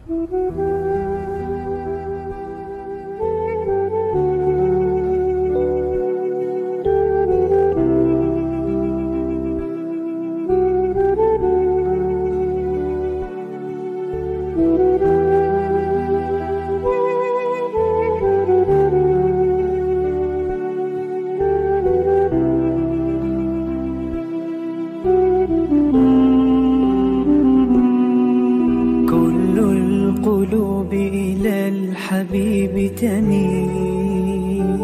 كل القلوب إلى الحبيب تميل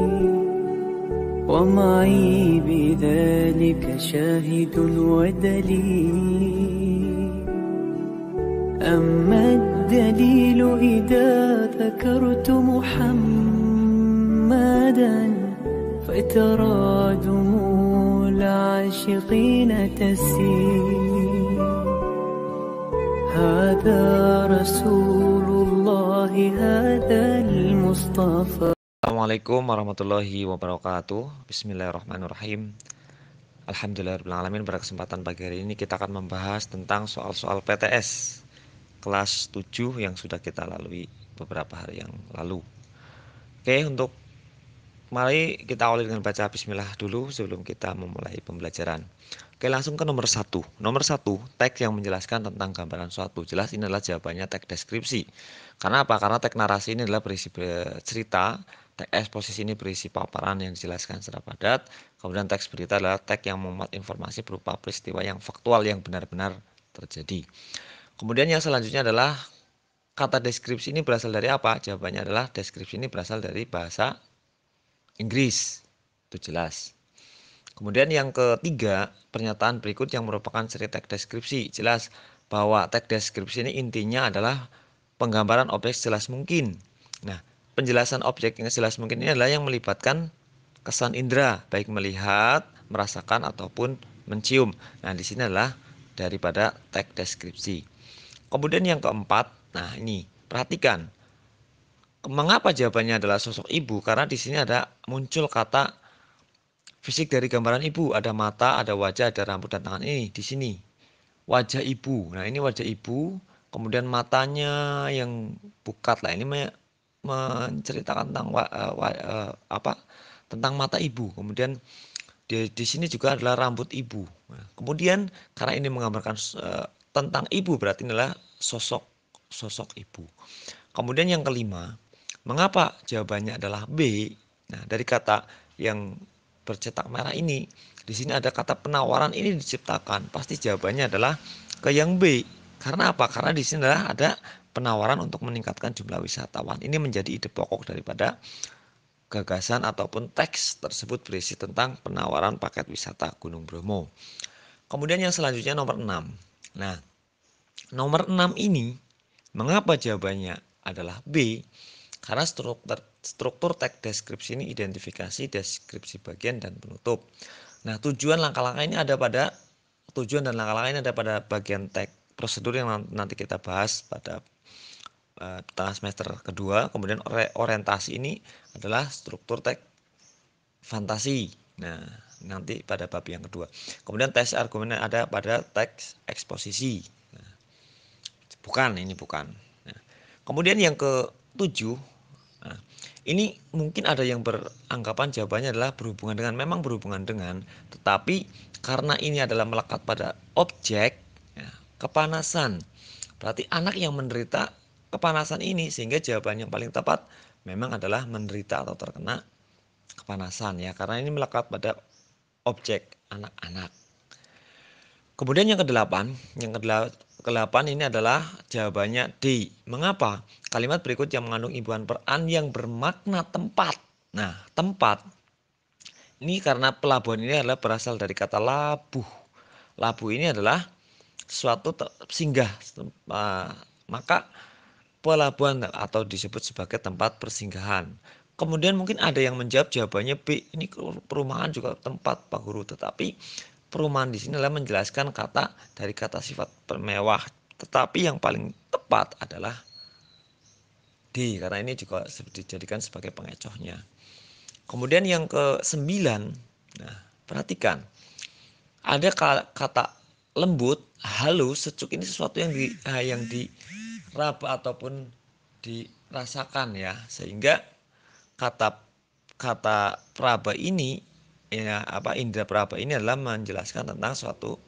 ومعي بذلك شاهد ودليل. أما الدليل إذا ذكرت محمدا فترى دموع العاشقين تسيل. هذا رسول الله هذا المصطفى. Assalamualaikum warahmatullahi wabarakatuh. Bismillahirrahmanirrahim. Alhamdulillahirrahmanirrahim. Pada kesempatan pagi hari ini kita akan membahas tentang soal-soal PTS kelas 7 yang sudah kita lalui beberapa hari yang lalu. Oke, untuk mari kita awali dengan baca bismillah dulu sebelum kita memulai pembelajaran. Oke, langsung ke nomor 1. Nomor 1, teks yang menjelaskan tentang gambaran suatu. Jelas ini adalah jawabannya teks deskripsi. Karena apa? Karena teks narasi ini adalah berisi cerita, teks eksposisi ini berisi paparan yang dijelaskan secara padat. Kemudian teks berita adalah teks yang memuat informasi berupa peristiwa yang faktual yang benar-benar terjadi. Kemudian yang selanjutnya adalah kata deskripsi ini berasal dari apa? Jawabannya adalah deskripsi ini berasal dari bahasa Inggris. Itu jelas. Kemudian yang ketiga, pernyataan berikut yang merupakan seri teks deskripsi. Jelas bahwa teks deskripsi ini intinya adalah penggambaran objek sejelas mungkin. Nah, penjelasan objek yang sejelas mungkin ini adalah yang melibatkan kesan indera, baik melihat, merasakan ataupun mencium. Nah, di sini adalah daripada teks deskripsi. Kemudian yang keempat, nah ini perhatikan. Mengapa jawabannya adalah sosok ibu? Karena di sini ada muncul kata fisik dari gambaran ibu, ada mata, ada wajah, ada rambut dan tangan ini di sini. Wajah ibu. Nah, ini wajah ibu, kemudian matanya yang pukat lah. Ini menceritakan tentang tentang mata ibu. Kemudian di sini juga adalah rambut ibu. Nah, kemudian karena ini menggambarkan tentang ibu, berarti inilah sosok ibu. Kemudian yang kelima, mengapa jawabannya adalah B? Nah, dari kata yang bercetak merah ini, di sini ada kata penawaran ini diciptakan. Pasti jawabannya adalah ke yang B. Karena apa? Karena di sini adalah ada penawaran untuk meningkatkan jumlah wisatawan. Ini menjadi ide pokok daripada gagasan ataupun teks tersebut berisi tentang penawaran paket wisata Gunung Bromo. Kemudian yang selanjutnya nomor 6. Nah, nomor 6 ini mengapa jawabannya adalah B? Karena struktur teks deskripsi ini identifikasi, deskripsi bagian, dan penutup. Nah, tujuan dan langkah-langkah ini ada pada bagian teks prosedur yang nanti kita bahas pada tengah semester kedua. Kemudian orientasi ini adalah struktur teks fantasi. Nah, nanti pada bab yang kedua. Kemudian teks argumen ada pada teks eksposisi. Nah, bukan. Nah, kemudian yang ke-7. Nah, ini mungkin ada yang beranggapan jawabannya adalah memang berhubungan dengan, tetapi karena ini adalah melekat pada objek, ya, kepanasan. Berarti anak yang menderita kepanasan ini, sehingga jawaban yang paling tepat memang adalah menderita atau terkena kepanasan, ya, karena ini melekat pada objek anak-anak. Kemudian yang ke-8 ini adalah jawabannya D. Mengapa? Kalimat berikut yang mengandung imbuhan peran yang bermakna tempat. Nah, tempat ini karena pelabuhan ini adalah berasal dari kata labuh. Labuh ini adalah suatu singgah. Maka pelabuhan atau disebut sebagai tempat persinggahan. Kemudian mungkin ada yang menjawab jawabannya B. Ini perumahan juga tempat, Pak Guru. Tetapi perumahan di sini adalah menjelaskan kata dari kata sifat bermewah. Tetapi yang paling tepat adalah D, karena ini juga dijadikan sebagai pengecohnya. Kemudian yang ke-9, nah perhatikan, ada kata lembut, halus, sejuk. Ini sesuatu yang diraba ataupun dirasakan ya, sehingga kata kata praba ini ya indra praba ini adalah menjelaskan tentang suatu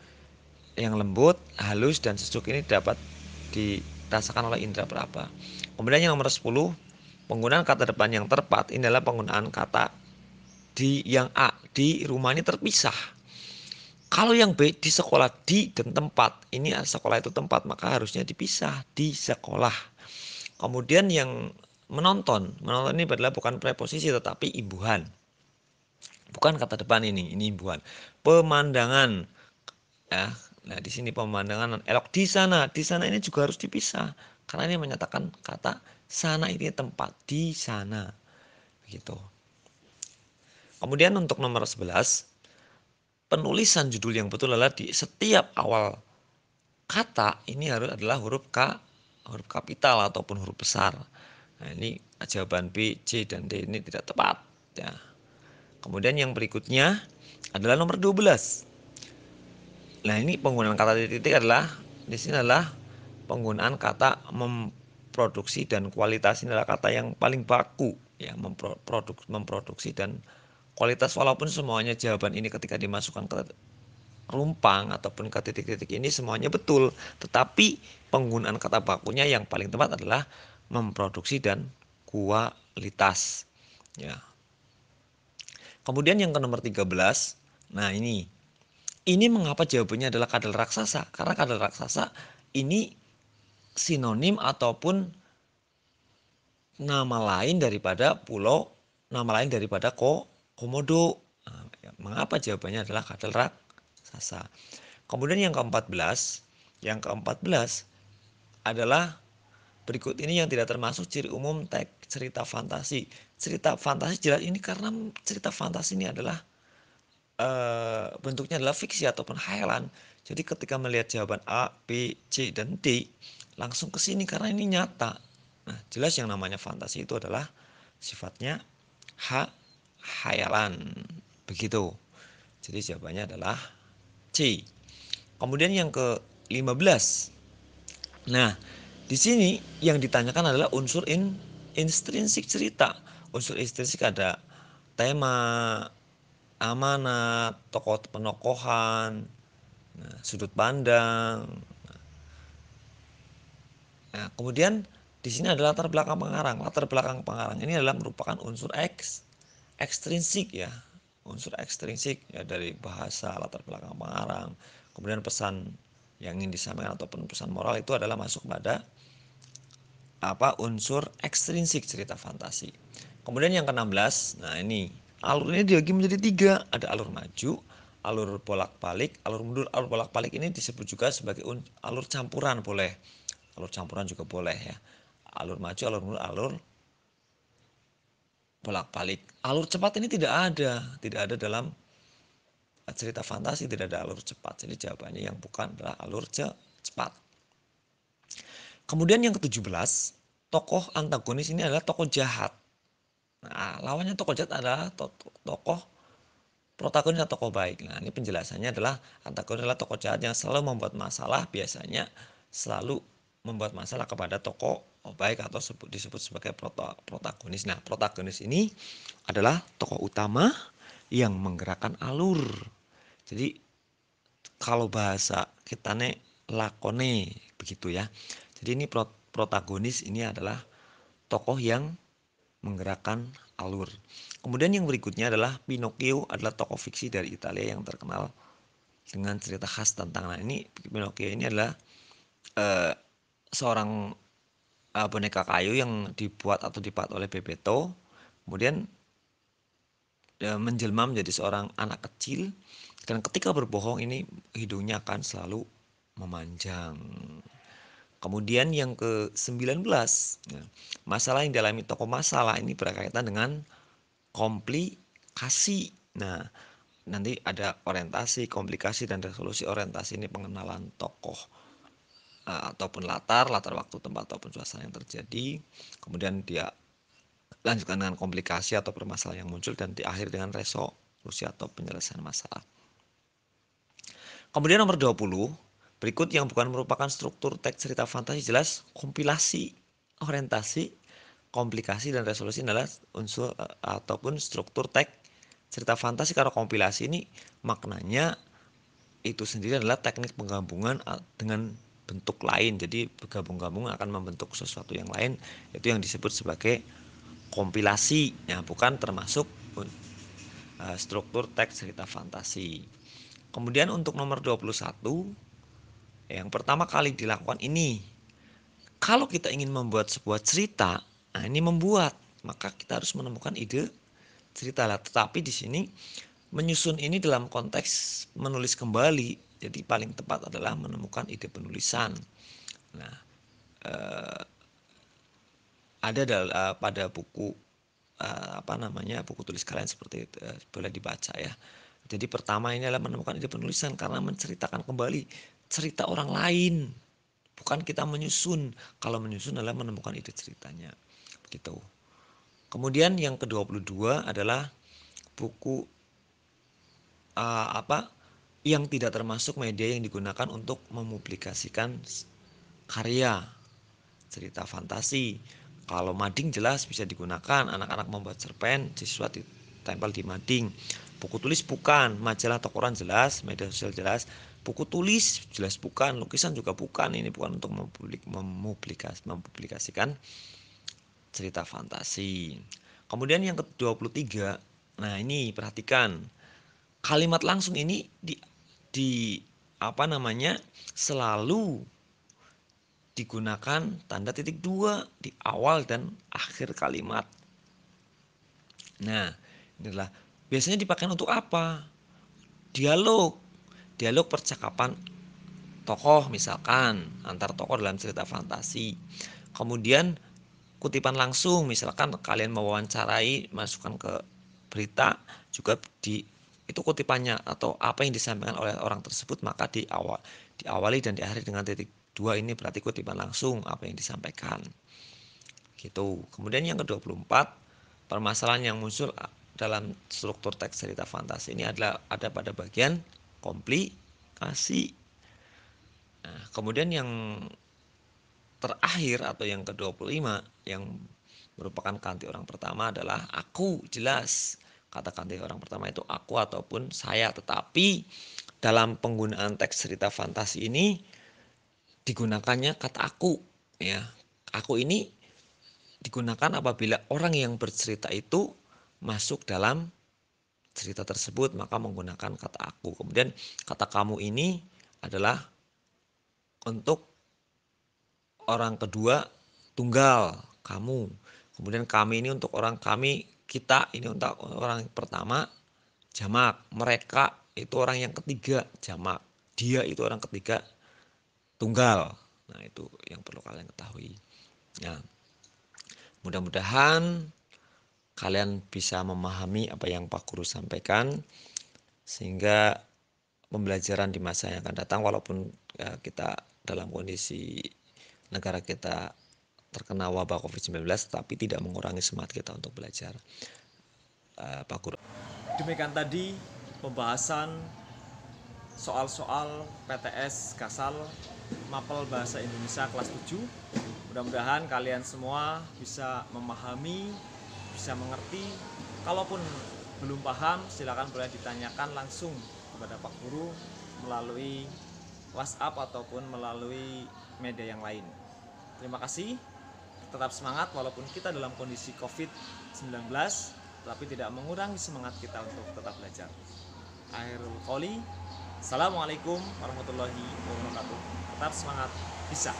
yang lembut, halus dan sejuk ini dapat dirasakan oleh indra praba. Kemudian yang nomor 10, penggunaan kata depan yang tepat ini adalah penggunaan kata di yang A, di rumah ini terpisah. Kalau yang B, di sekolah, di dan tempat. Ini sekolah itu tempat, maka harusnya dipisah di sekolah. Kemudian yang menonton ini adalah bukan preposisi tetapi imbuhan. Bukan kata depan ini imbuhan. Pemandangan. Ya, nah di sini pemandangan elok di sana ini juga harus dipisah karena ini menyatakan kata sana ini tempat di sana. Begitu. Kemudian untuk nomor 11, penulisan judul yang betul adalah di setiap awal kata ini adalah huruf K, huruf kapital ataupun huruf besar. Nah, ini jawaban B, C, dan D ini tidak tepat. Ya. Kemudian yang berikutnya adalah nomor 12. Nah, ini penggunaan kata titik adalah di sini adalah penggunaan kata memproduksi dan kualitas ini adalah kata yang paling baku ya, memproduksi dan kualitas, walaupun semuanya jawaban ini ketika dimasukkan ke rumpang ataupun ke titik-titik ini semuanya betul, tetapi penggunaan kata bakunya yang paling tepat adalah memproduksi dan kualitas ya. Kemudian yang ke nomor 13, nah ini mengapa jawabannya adalah kadal raksasa? Karena kadal raksasa ini sinonim ataupun nama lain daripada pulau, nama lain daripada Komodo. Nah, mengapa jawabannya adalah kadal raksasa? Kemudian yang ke-14, adalah berikut ini yang tidak termasuk ciri umum teks cerita fantasi. Cerita fantasi jelas ini karena cerita fantasi ini adalah bentuknya adalah fiksi ataupun khayalan. Jadi ketika melihat jawaban A, B, C, dan D langsung ke sini karena ini nyata. Nah, jelas yang namanya fantasi itu adalah sifatnya khayalan. Begitu. Jadi jawabannya adalah C. Kemudian yang ke-15. Nah, di sini yang ditanyakan adalah unsur intrinsik cerita. Unsur intrinsik ada tema, amanat, tokoh penokohan, nah, sudut pandang. Nah, kemudian di sini adalah latar belakang pengarang. Latar belakang pengarang ini adalah merupakan unsur ekstrinsik ya. Unsur ekstrinsik ya dari bahasa latar belakang pengarang. Kemudian pesan yang ingin disampaikan ataupun pesan moral itu adalah masuk pada unsur ekstrinsik cerita fantasi. Kemudian yang ke-16, nah ini alurnya dibagi menjadi 3, ada alur maju, alur bolak-balik, alur mundur. Alur bolak-balik ini disebut juga sebagai alur campuran boleh. Alur campuran juga boleh ya. Alur maju, alur mundur, alur bolak-balik. Alur cepat ini tidak ada dalam cerita fantasi, tidak ada alur cepat. Jadi jawabannya yang bukan adalah alur cepat. Kemudian yang ke-17, tokoh antagonis ini adalah tokoh jahat. Nah, lawannya tokoh jahat adalah tokoh protagonis atau tokoh baik. Nah, ini penjelasannya adalah antagonis adalah tokoh jahat yang selalu membuat masalah, biasanya selalu membuat masalah kepada tokoh baik atau disebut sebagai protagonis. Nah, protagonis ini adalah tokoh utama yang menggerakkan alur. Jadi kalau bahasa kita nih lakone begitu ya. Jadi ini protagonis ini adalah tokoh yang menggerakkan alur. Kemudian yang berikutnya adalah Pinocchio adalah tokoh fiksi dari Italia yang terkenal dengan cerita khas tentang. Nah, ini Pinocchio ini adalah seorang boneka kayu yang dibuat atau dipahat oleh Bebeto. Kemudian menjelma menjadi seorang anak kecil dan ketika berbohong ini hidungnya akan selalu memanjang. Kemudian yang ke-19, masalah yang dialami tokoh masalah ini berkaitan dengan komplikasi. Nah, nanti ada orientasi, komplikasi, dan resolusi. Orientasi ini pengenalan tokoh ataupun latar waktu, tempat, ataupun suasana yang terjadi. Kemudian dia lanjutkan dengan komplikasi atau permasalahan yang muncul dan diakhiri dengan resolusi atau penyelesaian masalah. Kemudian nomor 20, Berikut yang bukan merupakan struktur teks cerita fantasi jelas kompilasi, orientasi, komplikasi, dan resolusi adalah unsur ataupun struktur teks cerita fantasi. Karena kompilasi ini maknanya itu sendiri adalah teknik penggabungan dengan bentuk lain. Jadi bergabung-gabung akan membentuk sesuatu yang lain, itu yang disebut sebagai kompilasi. Ya, bukan termasuk struktur teks cerita fantasi. Kemudian untuk nomor 21, yang pertama kali dilakukan ini, kalau kita ingin membuat sebuah cerita, nah ini membuat, maka kita harus menemukan ide cerita lah. Tetapi di sini menyusun ini dalam konteks menulis kembali, jadi paling tepat adalah menemukan ide penulisan. Nah, ada pada buku buku tulis kalian seperti itu, boleh dibaca ya. Jadi pertama ini adalah menemukan ide penulisan karena menceritakan kembali cerita orang lain, bukan kita menyusun. Kalau menyusun adalah menemukan ide ceritanya, begitu. Kemudian yang ke-22 adalah buku yang tidak termasuk media yang digunakan untuk mempublikasikan karya cerita fantasi. Kalau mading jelas bisa digunakan, anak-anak membuat cerpen, siswa ditempel di mading. Buku tulis bukan, majalah atau koran jelas, media sosial jelas. Buku tulis jelas bukan, lukisan juga bukan. Ini bukan untuk mempublikasikan cerita fantasi. Kemudian yang ke-23, nah ini perhatikan, kalimat langsung ini selalu digunakan tanda titik 2 di awal dan akhir kalimat. Nah, inilah biasanya dipakai untuk apa? Dialog percakapan tokoh, misalkan antar tokoh dalam cerita fantasi. Kemudian kutipan langsung, misalkan kalian mewawancarai, masukkan ke berita, juga itu kutipannya atau apa yang disampaikan oleh orang tersebut, maka diawali dan diakhiri dengan titik 2, ini berarti kutipan langsung apa yang disampaikan. Gitu. Kemudian yang ke-24, permasalahan yang muncul dalam struktur teks cerita fantasi ini adalah ada pada bagian komplikasi. Nah, kemudian yang terakhir atau yang ke-25 yang merupakan kanti orang pertama adalah aku. Jelas kata kanti orang pertama itu aku ataupun saya, tetapi dalam penggunaan teks cerita fantasi ini digunakannya kata aku ya. Aku ini digunakan apabila orang yang bercerita itu masuk dalam cerita tersebut, maka menggunakan kata aku. Kemudian kata kamu ini adalah untuk orang kedua tunggal, kamu. Kemudian kami ini untuk orang kami, kita ini untuk orang pertama jamak. Mereka itu orang yang ketiga jamak. Dia itu orang ketiga tunggal. Nah, itu yang perlu kalian ketahui. Nah, mudah-mudahan kalian bisa memahami apa yang Pak Guru sampaikan, sehingga pembelajaran di masa yang akan datang, walaupun kita dalam kondisi negara kita terkena wabah COVID-19, tapi tidak mengurangi semangat kita untuk belajar. Pak Guru. Demikian tadi pembahasan soal-soal PTS Kasal Mapel Bahasa Indonesia kelas 7. Mudah-mudahan kalian semua bisa memahami, bisa mengerti. Kalaupun belum paham, silakan boleh ditanyakan langsung kepada Pak Guru melalui WhatsApp ataupun melalui media yang lain. Terima kasih. Tetap semangat walaupun kita dalam kondisi COVID-19, tapi tidak mengurangi semangat kita untuk tetap belajar. Akhirul qouli, assalamualaikum warahmatullahi wabarakatuh. Tetap semangat, bisa.